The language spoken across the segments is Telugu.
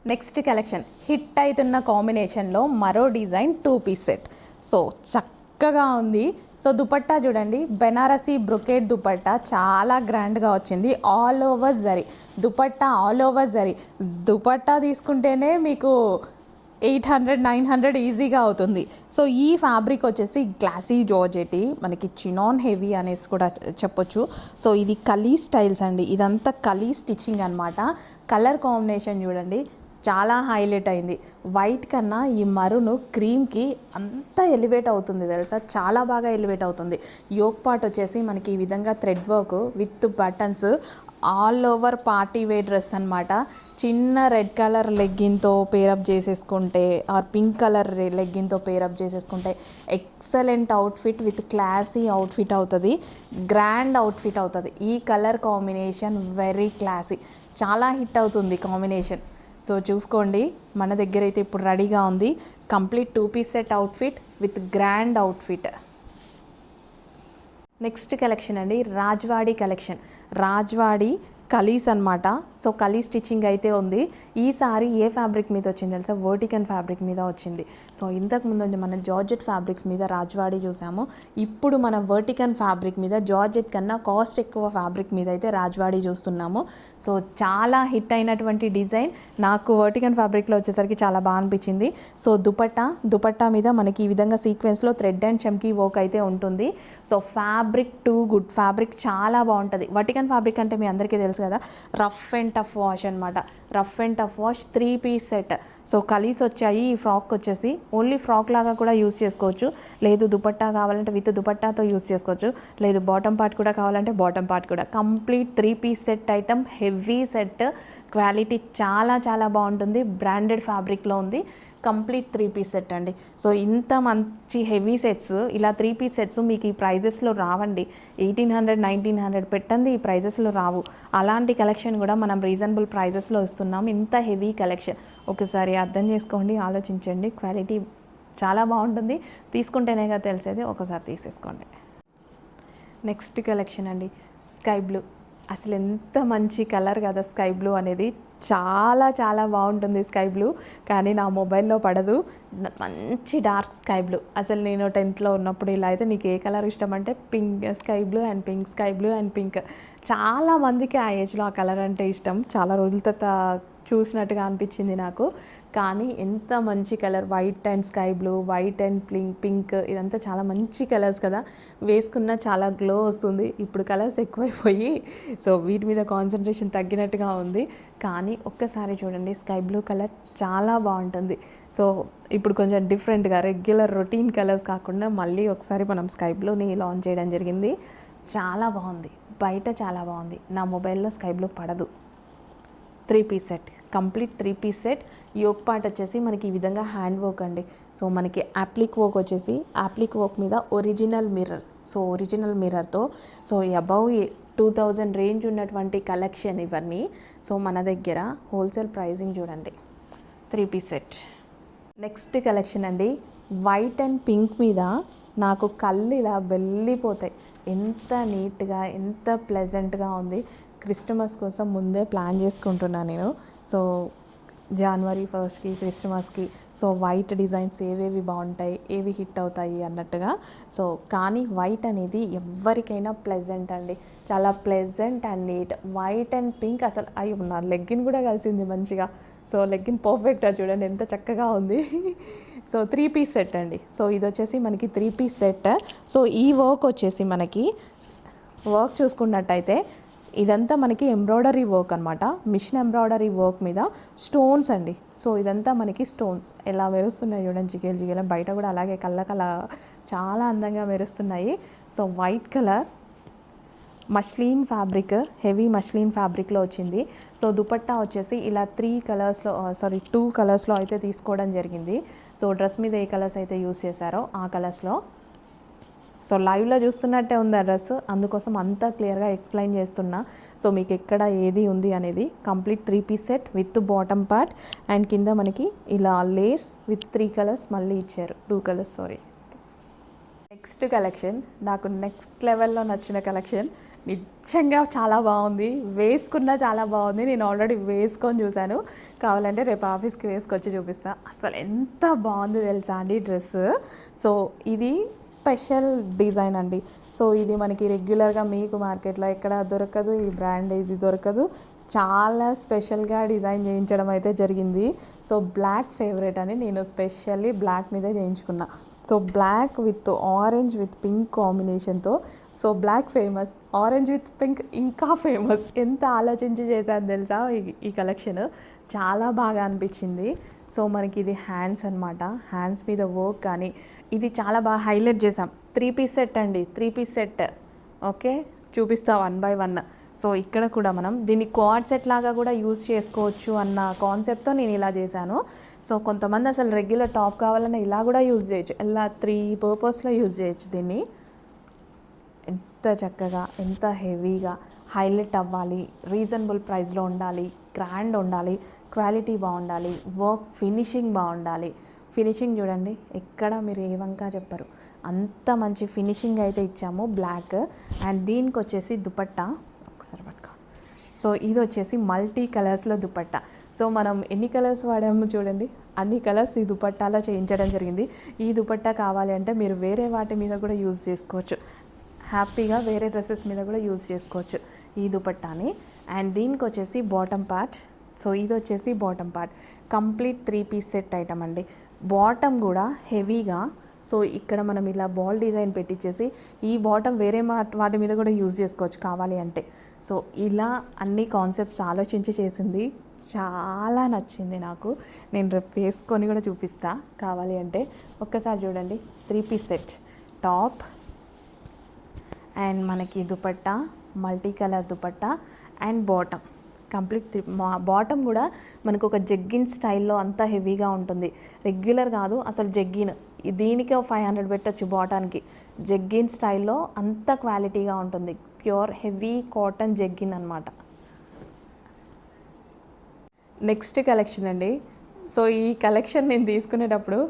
నెక్స్ట్ కలెక్షన్ హిట్ అవుతున్న కాంబినేషన్లో మరో డిజైన్ 2 పీస్ సెట్. సో చక్కగా ఉంది. సో దుపట్టా చూడండి, బెనారసీ బ్రొకేట్ దుపట్టా చాలా గ్రాండ్గా వచ్చింది. All over zari dupatta, all over zari dupatta తీసుకుంటేనే మీకు 800-900 ఈజీగా అవుతుంది. సో ఈ ఫ్యాబ్రిక్ వచ్చేసి గ్లాసీ జార్జెటీ, మనకి చినాన్ హెవీ అనేసి కూడా చెప్పొచ్చు. సో ఇది కలీ స్టైల్స్ అండి, ఇదంతా కలీ స్టిచ్చింగ్ అనమాట. కలర్ కాంబినేషన్ చూడండి, చాలా హైలైట్ అయింది. వైట్ కన్నా ఈ మరును క్రీమ్కి అంత ఎలివేట్ అవుతుంది తెలుసా, చాలా బాగా ఎలివేట్ అవుతుంది. యోక్ పార్ట్ వచ్చేసి మనకి ఈ విధంగా thread work with buttons, all over party wear dress అనమాట. చిన్న రెడ్ కలర్ లెగ్గిన్తో పేరప్ చేసేసుకుంటే ఆర్ పింక్ కలర్ లెగ్గిన్తో పేరప్ చేసేసుకుంటే excellent outfit with classy outfit అవుతుంది, గ్రాండ్ అవుట్ఫిట్ అవుతుంది. ఈ కలర్ కాంబినేషన్ వెరీ క్లాసీ, చాలా హిట్ అవుతుంది కాంబినేషన్. సో చూసుకోండి, మన దగ్గర అయితే ఇప్పుడు రెడీగా ఉంది complete 2 piece set outfit with grand outfit. Next collection అండి, రాజ్వాడీ కలెక్షన్. రాజ్వాడీ కలీస్ అనమాట. సో కలీ స్టిచ్చింగ్ అయితే ఉంది. ఈ సారీ ఏ ఫ్యాబ్రిక్ మీద వచ్చింది తెలుసా, వర్టికన్ ఫ్యాబ్రిక్ మీద వచ్చింది. సో ఇంతకుముందు మనం జార్జెట్ ఫ్యాబ్రిక్స్ మీద రాజ్వాడీ చూసాము, ఇప్పుడు మన వర్టికన్ ఫ్యాబ్రిక్ మీద జార్జెట్ కన్నా కాస్ట్ ఎక్కువ ఫ్యాబ్రిక్ మీద అయితే రాజ్వాడీ చూస్తున్నాము. సో చాలా హిట్ అయినటువంటి డిజైన్. నాకు వర్టికన్ ఫ్యాబ్రిక్లో వచ్చేసరికి చాలా బాగా అనిపించింది. సో దుపట్టా మీద మనకి ఈ విధంగా సీక్వెన్స్లో థ్రెడ్ అండ్ చమ్కీ వర్క్ అయితే ఉంటుంది. So fabric too good, fabric చాలా బాగుంటుంది. వర్టికన్ ఫ్యాబ్రిక్ అంటే మీ అందరికీ తెలుసు కదా, రఫ్ అండ్ టఫ్ వాష్ అనమాట. Rough and tough wash 3 piece set. So కలీస్ వచ్చాయి. ఈ ఫ్రాక్ వచ్చేసి ఓన్లీ ఫ్రాక్ లాగా కూడా యూస్ చేసుకోవచ్చు, లేదు దుపట్టా కావాలంటే విత్ దుపట్టాతో యూస్ చేసుకోవచ్చు, లేదు బాటమ్ పార్ట్ కూడా కావాలంటే బాటమ్ పార్ట్ కూడా. Complete 3 piece set item, heavy set, quality చాలా చాలా బాగుంటుంది. బ్రాండెడ్ ఫ్యాబ్రిక్లో ఉంది. కంప్లీట్ 3 పీస్ సెట్ అండి. సో ఇంత మంచి హెవీ సెట్స్, ఇలా 3 పీస్ సెట్స్ మీకు ఈ ప్రైజెస్లో రావండి. 1800-1900 పెట్టండి, ఈ ప్రైజెస్లో రావు. అలాంటి కలెక్షన్ కూడా మనం రీజనబుల్ ప్రైజెస్లో ఇస్తున్నాం. ఇంత హెవీ కలెక్షన్ ఒకసారి అర్థం చేసుకోండి, ఆలోచించండి. క్వాలిటీ చాలా బాగుంటుంది, తీసుకుంటేనేగా తెలిసేది, ఒకసారి తీసేసుకోండి. నెక్స్ట్ కలెక్షన్ అండి, స్కై బ్లూ. అసలు ఎంత మంచి కలర్ కదా స్కై బ్లూ అనేది, చాలా చాలా బాగుంటుంది స్కై బ్లూ. కానీ నా మొబైల్లో పడదు. మంచి డార్క్ స్కై బ్లూ. అసలు నేను 10th ఉన్నప్పుడు ఇలా అయితే నీకు ఏ కలర్ ఇష్టం అంటే pink sky blue and pink, sky blue and pink. చాలామందికి ఆ ఏజ్లో ఆ కలర్ అంటే ఇష్టం. చాలా రోజుల తర్వాత చూసినట్టుగా అనిపించింది నాకు. కానీ ఎంత మంచి colour, white and sky blue, white and pink, ఇదంతా చాలా మంచి కలర్స్ కదా, వేసుకున్న చాలా గ్లో వస్తుంది. ఇప్పుడు కలర్స్ ఎక్కువైపోయి సో వీటి మీద కాన్సన్ట్రేషన్ తగ్గినట్టుగా ఉంది. కానీ ఒక్కసారి చూడండి, స్కై బ్లూ కలర్ చాలా బాగుంటుంది. సో ఇప్పుడు కొంచెం డిఫరెంట్గా రెగ్యులర్ రొటీన్ కలర్స్ కాకుండా మళ్ళీ ఒకసారి మనం స్కై బ్లూని లాంచ్ చేయడం జరిగింది. చాలా బాగుంది, బయట చాలా బాగుంది. నా మొబైల్లో స్కై బ్లూ పడదు. 3 piece set, complete 3 piece set. Yoke part వచ్చేసి మనకి ఈ విధంగా హ్యాండ్ వర్క్ అండి. సో మనకి యాప్లిక్ వర్క్ వచ్చేసి యాప్లిక్ వర్క్ మీద ఒరిజినల్ మిర్రర్. సో ఒరిజినల్ మిర్రర్తో, సో అబౌవ్ 2000 రేంజ్ ఉన్నటువంటి కలెక్షన్ ఇవన్నీ. సో మన దగ్గర హోల్సేల్ ప్రైజింగ్ చూడండి, 3 పీస్ సెట్. నెక్స్ట్ కలెక్షన్ అండి, వైట్ అండ్ పింక్ మీద నాకు కళ్ళు ఇలా వెళ్ళిపోతాయి. ఎంత నీట్గా, ఎంత ప్లెజెంట్గా ఉంది. క్రిస్టమస్ కోసం ముందే ప్లాన్ చేసుకుంటున్నాను నేను. సో January 1st క్రిస్టమస్కి సో వైట్ డిజైన్స్ ఏవేవి బాగుంటాయి, ఏవి హిట్ అవుతాయి అన్నట్టుగా. సో కానీ వైట్ అనేది ఎవరికైనా ప్లెజెంట్ అండి, చాలా pleasant and neat. White and pink అసలు అయ్యి నా లెగ్గిన్ కూడా కలిసింది మంచిగా. సో లెగ్గిన్ పర్ఫెక్ట్గా చూడండి ఎంత చక్కగా ఉంది. సో 3 పీస్ సెట్ అండి. సో ఇది వచ్చేసి మనకి 3 పీస్ సెట్. సో ఈ వర్క్ వచ్చేసి మనకి వర్క్ చూసుకున్నట్టయితే ఇదంతా మనకి ఎంబ్రాయిడరీ వర్క్ అనమాట. మిషన్ ఎంబ్రాయిడరీ వర్క్ మీద స్టోన్స్ అండి. సో ఇదంతా మనకి స్టోన్స్ ఎలా మెరుస్తున్నాయి చూడండి, జిగేల్ జిగేల. బయట కూడా అలాగే కళ్ళకల చాలా అందంగా మెరుస్తున్నాయి. So white colour muslin fabric, heavy muslin ఫ్యాబ్రిక్లో వచ్చింది. సో దుపట్టా వచ్చేసి ఇలా 2 కలర్స్లో అయితే తీసుకోవడం జరిగింది. సో డ్రెస్ మీద ఏ కలర్స్ అయితే యూస్ చేశారో ఆ కలర్స్లో. సో లైవ్లో చూస్తున్నట్టే ఉంది ఆ డ్రెస్, అందుకోసం అంతా క్లియర్గా ఎక్స్ప్లెయిన్ చేస్తున్నా. సో మీకు ఎక్కడ ఏది ఉంది అనేది. Complete 3 piece set with bottom part and కింద మనకి ఇలా లేస్ విత్ 3 కలర్స్ మళ్ళీ ఇచ్చారు, 2 కలర్స్ సారీ. నెక్స్ట్ కలెక్షన్ నాకు నెక్స్ట్ లెవెల్లో నచ్చిన కలెక్షన్. నిజంగా చాలా బాగుంది, వేసుకున్నా చాలా బాగుంది. నేను ఆల్రెడీ వేసుకొని చూశాను, కావాలంటే రేపు ఆఫీస్కి వేసుకొచ్చి చూపిస్తా. అసలు ఎంత బాగుంది తెలుసా అండి డ్రెస్. సో ఇది స్పెషల్ డిజైన్ అండి. సో ఇది మనకి రెగ్యులర్గా మీకు మార్కెట్లో ఎక్కడ దొరకదు, ఈ బ్రాండ్ ఇది దొరకదు. చాలా స్పెషల్గా డిజైన్ చేయించడం అయితే జరిగింది. సో బ్లాక్ ఫేవరెట్ అని నేను స్పెషల్లీ బ్లాక్ మీదే చేయించుకున్నా. So black with orange with pink కాంబినేషన్తో. So black famous, orange with pink ఇంకా ఫేమస్. ఎంత ఆలోచించి చేశాను తెలుసా ఈ కలెక్షన్. చాలా బాగా అనిపించింది. సో మనకి ఇది హ్యాండ్స్ అనమాట, హ్యాండ్స్ మీద వర్క్ కానీ ఇది చాలా బాగా హైలైట్ చేసాం. 3 పీస్ సెట్ అండి, 3 పీస్ సెట్. ఓకే, చూపిస్తా 1 బై 1. సో ఇక్కడ కూడా మనం దీన్ని క్వాడ్ సెట్ లాగా కూడా యూజ్ చేసుకోవచ్చు అన్న కాన్సెప్ట్తో నేను ఇలా చేశాను. సో కొంతమంది అసలు రెగ్యులర్ టాప్ కావాలన్నా ఇలా కూడా యూజ్ చేయొచ్చు, ఇలా 3 పర్పస్లో యూజ్ చేయొచ్చు దీన్ని. ఎంత చక్కగా, ఎంత హెవీగా హైలైట్ అవ్వాలి, రీజనబుల్ ప్రైస్లో ఉండాలి, గ్రాండ్ ఉండాలి, క్వాలిటీ బాగుండాలి, వర్క్ ఫినిషింగ్ బాగుండాలి. ఫినిషింగ్ చూడండి, ఎక్కడ మీరు ఏ వంక చెప్పరు, అంత మంచి ఫినిషింగ్ అయితే ఇచ్చాము బ్లాక్. అండ్ దీనికి వచ్చేసి దుపట్టా ఒకసారి పట్టుకో. సో ఇది వచ్చేసి మల్టీ కలర్స్లో దుపట్టా. సో మనం ఎన్ని కలర్స్ వాడాము చూడండి, అన్ని కలర్స్ ఈ దుపట్టాలో చేయించడం జరిగింది. ఈ దుపట్టా కావాలి అంటే మీరు వేరే వాటి మీద కూడా యూజ్ చేసుకోవచ్చు, హ్యాపీగా వేరే డ్రెస్సెస్ మీద కూడా యూజ్ చేసుకోవచ్చు ఈ దుపట్టాని. అండ్ దీనికి వచ్చేసి బాటమ్ పార్ట్. సో ఇది వచ్చేసి bottom part, complete 3 piece set item అండి. బాటమ్ కూడా హెవీగా. సో ఇక్కడ మనం ఇలా బాల్ డిజైన్ పెట్టించేసి ఈ బాటమ్ వేరే వాటి మీద కూడా యూజ్ చేసుకోవచ్చు కావాలి అంటే. సో ఇలా అన్ని కాన్సెప్ట్స్ ఆలోచించి చేసింది, చాలా నచ్చింది నాకు. నేను రేపు వేసుకొని కూడా చూపిస్తా కావాలి అంటే. ఒక్కసారి చూడండి, 3 పీస్ సెట్, టాప్ అండ్ మనకి dupatta, multi colour dupatta and bottom complete. Bottom కూడా మనకు ఒక జగ్గిన్ స్టైల్లో అంత హెవీగా ఉంటుంది, రెగ్యులర్ కాదు అసలు. జగ్గిన్ దీనికే 500 పెట్టచ్చు బాటానికి. జగ్గిన్ స్టైల్లో అంత క్వాలిటీగా ఉంటుంది, ప్యూర్ హెవీ కాటన్ జగ్గిన్ అనమాట. నెక్స్ట్ కలెక్షన్ అండి. సో ఈ కలెక్షన్ నేను తీసుకునేటప్పుడు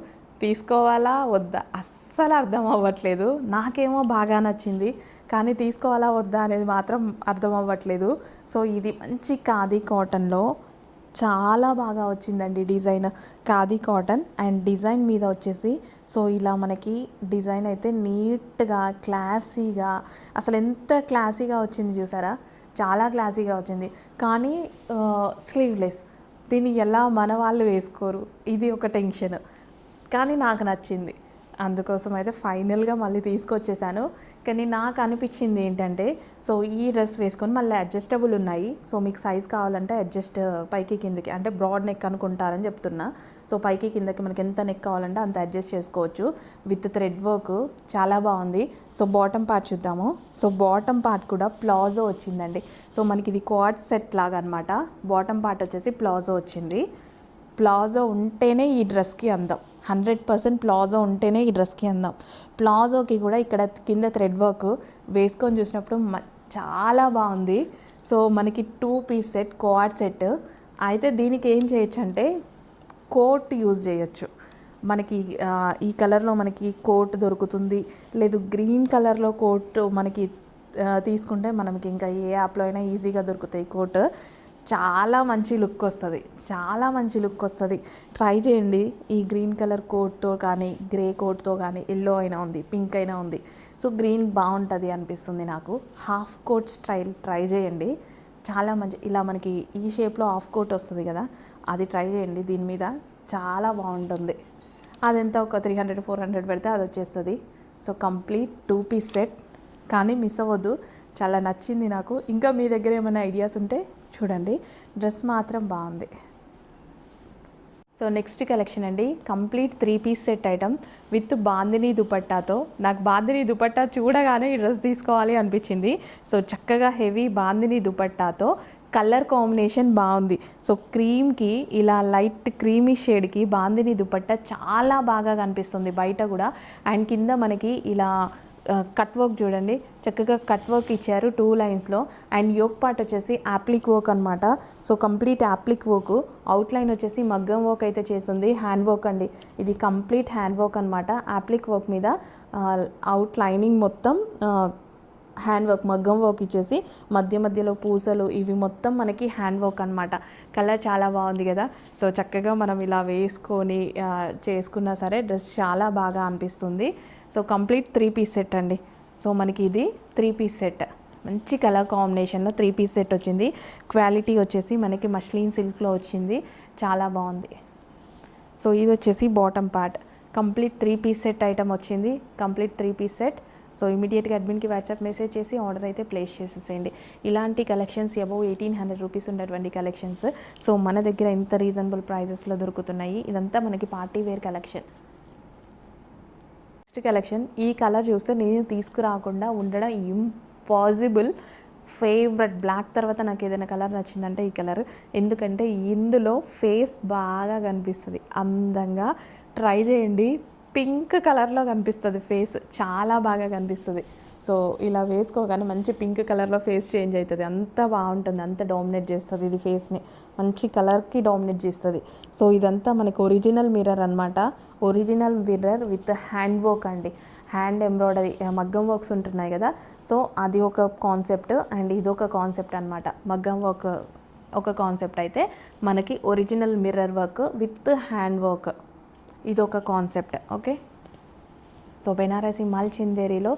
తీసుకోవాలా వద్దా అస్సలు అర్థం అవ్వట్లేదు. నాకేమో బాగా నచ్చింది, కానీ తీసుకోవాలా వద్దా అనేది మాత్రం అర్థం అవ్వట్లేదు. సో ఇది మంచి ఖాదీ కాటన్లో చాలా బాగా వచ్చిందండి design, khadi cotton. And design మీద వచ్చేసి సో ఇలా మనకి డిజైన్ అయితే నీట్గా క్లాసీగా, అసలు ఎంత క్లాసీగా వచ్చింది చూసారా, చాలా క్లాసీగా వచ్చింది. కానీ స్లీవ్లెస్, దీన్ని ఎలా మన వాళ్ళు వేసుకోరు, ఇది ఒక టెన్షన్. కానీ నాకు నచ్చింది, అందుకోసం అయితే ఫైనల్గా మళ్ళీ తీసుకొచ్చేసాను. కానీ నాకు అనిపించింది ఏంటంటే, సో ఈ డ్రెస్ వేసుకొని మళ్ళీ అడ్జస్టబుల్ ఉన్నాయి. సో మీకు సైజ్ కావాలంటే అడ్జస్ట్ పైకి కిందకి, అంటే బ్రాడ్ నెక్ అనుకుంటారని చెప్తున్నా. సో పైకి కిందకి మనకి ఎంత నెక్ కావాలంటే అంత అడ్జస్ట్ చేసుకోవచ్చు. విత్ థ్రెడ్ వర్క్ చాలా బాగుంది. సో బాటమ్ పార్ట్ చూద్దాము. సో బాటమ్ పార్ట్ కూడా ప్లాజో వచ్చిందండి. సో మనకి ఇది క్వాడ్ సెట్ లాగా అనమాట. బాటమ్ పార్ట్ వచ్చేసి ప్లాజో వచ్చింది. ప్లాజో ఉంటేనే ఈ డ్రెస్కి అందం, 100% ప్లాజో ఉంటేనే ఈ డ్రెస్కి అందం. ప్లాజోకి కూడా ఇక్కడ కింద థ్రెడ్ వర్క్ వేసుకొని చూసినప్పుడు చాలా బాగుంది. సో మనకి 2 పీస్ సెట్, క్వాడ్ సెట్ అయితే. దీనికి ఏం చేయొచ్చు అంటే కోట్ యూజ్ చేయొచ్చు. మనకి ఈ కలర్లో మనకి కోట్ దొరుకుతుంది, లేదు గ్రీన్ కలర్లో కోట్ మనకి తీసుకుంటే మనకి ఇంకా ఏ యాప్లో అయినా ఈజీగా దొరుకుతాయి కోట్. చాలా మంచి లుక్ వస్తుంది, చాలా మంచి లుక్ వస్తుంది. ట్రై చేయండి ఈ గ్రీన్ కలర్ కోట్తో కానీ, గ్రే కోట్తో కానీ. ఎల్లో అయినా ఉంది, పింక్ అయినా ఉంది. సో గ్రీన్ బాగుంటుంది అనిపిస్తుంది నాకు. హాఫ్ కోట్ స్టైల్ ట్రై చేయండి, చాలా మంచి. ఇలా మనకి ఈ షేప్లో హాఫ్ కోట్ వస్తుంది కదా, అది ట్రై చేయండి. దీని మీద చాలా బాగుంటుంది. అదెంత ఒక 300-400 పెడితే అది వచ్చేస్తుంది. సో కంప్లీట్ 2 పీస్ సెట్, కానీ మిస్ అవ్వద్దు, చాలా నచ్చింది నాకు. ఇంకా మీ దగ్గర ఏమైనా ఐడియాస్ ఉంటే చూడండి, డ్రెస్ మాత్రం బాగుంది. సో నెక్స్ట్ కలెక్షన్ అండి, complete 3 piece set item with bandhani దుపట్టాతో. నాకు బాందినీ దుపట్టా చూడగానే ఈ డ్రెస్ తీసుకోవాలి అనిపించింది. సో చక్కగా హెవీ బాందినీ దుపట్టాతో, కలర్ కాంబినేషన్ బాగుంది. సో క్రీమ్కి ఇలా లైట్ క్రీమీ షేడ్కి బాందినీ దుపట్టా చాలా బాగా కనిపిస్తుంది బయట కూడా. అండ్ కింద మనకి ఇలా కట్ వర్క్ చూడండి, చక్కగా కట్ వర్క్ ఇచ్చారు 2 లైన్స్లో. అండ్ యోక్ పార్ట్ వచ్చేసి యాప్లిక్ వర్క్ అనమాట. So complete appliqué work. Outline వచ్చేసి మగ్గం వర్క్ అయితే చేస్తుంది, హ్యాండ్ వర్క్ అండి. ఇది కంప్లీట్ హ్యాండ్ వర్క్ అనమాట. యాప్లిక్ వర్క్ మీద అవుట్ లైనింగ్ మొత్తం హ్యాండ్ వర్క్, మగ్గం వర్క్ ఇచ్చేసి మధ్య మధ్యలో పూసలు, ఇవి మొత్తం మనకి హ్యాండ్ వర్క్ అనమాట. కలర్ చాలా బాగుంది కదా. సో చక్కగా మనం ఇలా వేసుకొని చేసుకున్నా సరే డ్రెస్ చాలా బాగా అనిపిస్తుంది. సో కంప్లీట్ 3 పీస్ సెట్ అండి. సో మనకి ఇది 3 పీస్ సెట్, మంచి కలర్ కాంబినేషన్లో 3 పీస్ సెట్ వచ్చింది. క్వాలిటీ వచ్చేసి మనకి మష్లీన్ సిల్క్లో వచ్చింది, చాలా బాగుంది. సో ఇది వచ్చేసి bottom part. Complete 3 piece set item వచ్చింది, కంప్లీట్ 3 పీస్ సెట్. సో ఇమీడియట్గా అడ్మిన్కి వాట్సాప్ మెసేజ్ చేసి ఆర్డర్ అయితే ప్లేస్ చేసేసేయండి. ఇలాంటి కలెక్షన్స్ అబౌవ్ 1800 రూపీస్ ఉన్నటువంటి కలెక్షన్స్ సో మన దగ్గర ఎంత రీజనబుల్ ప్రైజెస్లో దొరుకుతున్నాయి. ఇదంతా మనకి party wear collection. Next collection, ఈ కలర్ చూస్తే నేను తీసుకురాకుండా ఉండడం ఇంపాసిబుల్. ఫేవరెట్ బ్లాక్ తర్వాత నాకు ఏదైనా కలర్ నచ్చిందంటే ఈ కలర్. ఎందుకంటే ఇందులో ఫేస్ బాగా కనిపిస్తుంది, అందంగా. ట్రై చేయండి, పింక్ కలర్లో కనిపిస్తుంది ఫేస్, చాలా బాగా కనిపిస్తుంది. సో ఇలా వేసుకోగానే మంచి పింక్ కలర్లో ఫేస్ చేంజ్ అవుతుంది, అంత బాగుంటుంది, అంత డామినేట్ చేస్తుంది ఇది ఫేస్ని, మంచి కలర్కి డామినేట్ చేస్తుంది. సో ఇదంతా మనకి ఒరిజినల్ మిర్రర్ అనమాట. Original mirror with hand work అండి, హ్యాండ్ ఎంబ్రాయిడరీ, మగ్గం వర్క్స్ ఉంటున్నాయి కదా. సో అది ఒక కాన్సెప్ట్ అండ్ ఇదొక కాన్సెప్ట్ అనమాట. మగ్గం వర్క్ ఒక కాన్సెప్ట్ అయితే మనకి original mirror work with hand work ఇదొక కాన్సెప్ట్. ఓకే, సో బెనారసి మల్ చిందేరిలో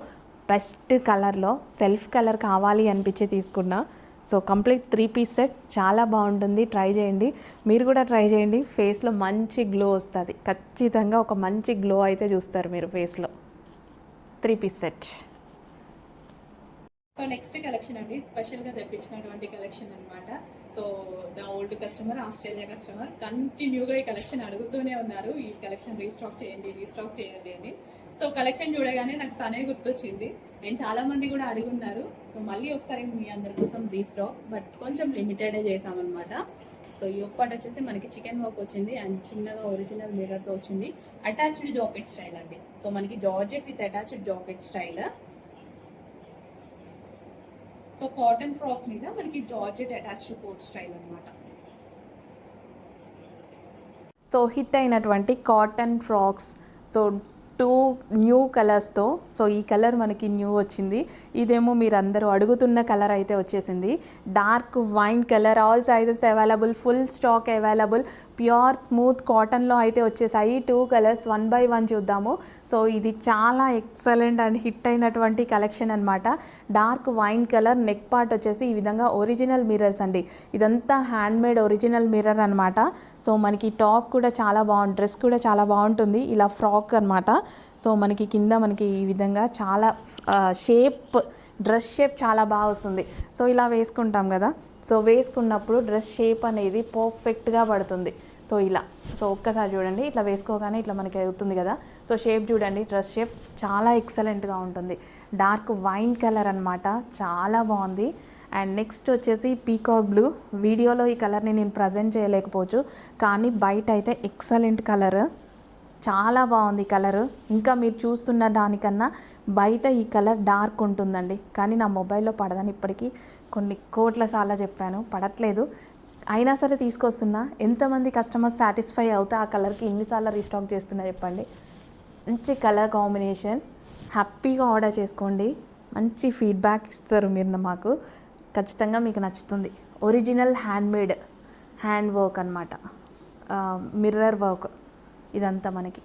బెస్ట్ కలర్లో సెల్ఫ్ కలర్ కావాలి అనిపించి తీసుకున్నా. సో కంప్లీట్ 3 పీస్ సెట్ చాలా బాగుంటుంది, ట్రై చేయండి. మీరు కూడా ట్రై చేయండి, ఫేస్లో మంచి గ్లో వస్తుంది, ఖచ్చితంగా ఒక మంచి గ్లో అయితే చూస్తారు మీరు ఫేస్లో. 3 piece set. So next collection అండి, స్పెషల్గా తెప్పించినటువంటి కలెక్షన్ అనమాట. సో నా ఓల్డ్ కస్టమర్, ఆస్ట్రేలియా కస్టమర్ కంటిన్యూగా ఈ కలెక్షన్ అడుగుతూనే ఉన్నారు, ఈ కలెక్షన్ రీస్టాక్ చేయండి అని. సో కలెక్షన్ చూడగానే నాకు తనే గుర్తొచ్చింది. నేను చాలా మంది కూడా అడుగున్నారు. సో మళ్ళీ ఒకసారి మీ అందరి కోసం రీస్టాక్, బట్ కొంచెం లిమిటెడే చేసామన్నమాట. సో ఈ ఒక్కటి వచ్చేసి మనకి చికెన్ వర్క్ వచ్చింది అండ్ చిన్నగా ఒరిజినల్ మిర్రర్తో వచ్చింది. అటాచ్డ్ జాకెట్ స్టైల్ అండి. సో మనకి georgette with attached jacket style. So cotton frock మీద మనకి జార్జెట్ అటాచ్డ్ కోట్ స్టైల్ అనమాట. సో హిట్ అయినటువంటి కాటన్ ఫ్రాక్స్, సో 2 న్యూ కలర్స్తో. సో ఈ కలర్ మనకి న్యూ వచ్చింది, ఇదేమో మీరు అందరూ అడుగుతున్న కలర్ అయితే వచ్చేసింది. Dark wine colour, all sizes available, full stock available. Pure smooth కాటన్లో అయితే వచ్చేసాయి. 2 కలర్స్ 1 by 1 చూద్దాము. సో ఇది చాలా ఎక్సలెంట్ అండ్ హిట్ అయినటువంటి కలెక్షన్ అనమాట. Dark wine colour, neck part వచ్చేసి ఈ విధంగా ఒరిజినల్ మిర్రర్స్ అండి. ఇదంతా హ్యాండ్మేడ్ ఒరిజినల్ మిర్రర్ అనమాట. సో మనకి టాప్ కూడా చాలా బాగుంటుంది, డ్రెస్ కూడా చాలా బాగుంటుంది, ఇలా ఫ్రాక్ అనమాట. సో మనకి కింద మనకి ఈ విధంగా చాలా షేప్, డ్రెస్ షేప్ చాలా బాగా వస్తుంది. సో ఇలా వేసుకుంటాం కదా, సో వేసుకున్నప్పుడు డ్రెస్ షేప్ అనేది పర్ఫెక్ట్గా పడుతుంది. సో ఇలా, సో ఒక్కసారి చూడండి, ఇట్లా వేసుకోగానే ఇట్లా మనకి అవుతుంది కదా. సో షేప్ చూడండి, డ్రెస్ షేప్ చాలా ఎక్సలెంట్గా ఉంటుంది. డార్క్ వైన్ కలర్ అనమాట, చాలా బాగుంది. అండ్ నెక్స్ట్ వచ్చేసి పీకాక్ బ్లూ. వీడియోలో ఈ కలర్ని నేను ప్రజెంట్ చేయలేకపోవచ్చు, కానీ బయట అయితే ఎక్సలెంట్ కలర్, చాలా బాగుంది కలరు. ఇంకా మీరు చూస్తున్న దానికన్నా బయట ఈ కలర్ డార్క్ ఉంటుందండి, కానీ నా మొబైల్లో పడదని ఇప్పటికీ కొన్ని కోట్ల సార్లు చెప్పాను, పడట్లేదు. అయినా సరే తీసుకొస్తున్నా. ఎంతమంది కస్టమర్స్ సాటిస్ఫై అవుతా ఆ కలర్కి ఎన్నిసార్లు రీస్టాక్ చేస్తున్నా చెప్పండి. మంచి కలర్ కాంబినేషన్, హ్యాపీగా ఆర్డర్ చేసుకోండి, మంచి ఫీడ్బ్యాక్ ఇస్తారు మీరు మాకు, ఖచ్చితంగా మీకు నచ్చుతుంది. ఒరిజినల్ హ్యాండ్మేడ్ హ్యాండ్ వర్క్ అనమాట, మిర్రర్ వర్క్ ఇదంతా మనకి.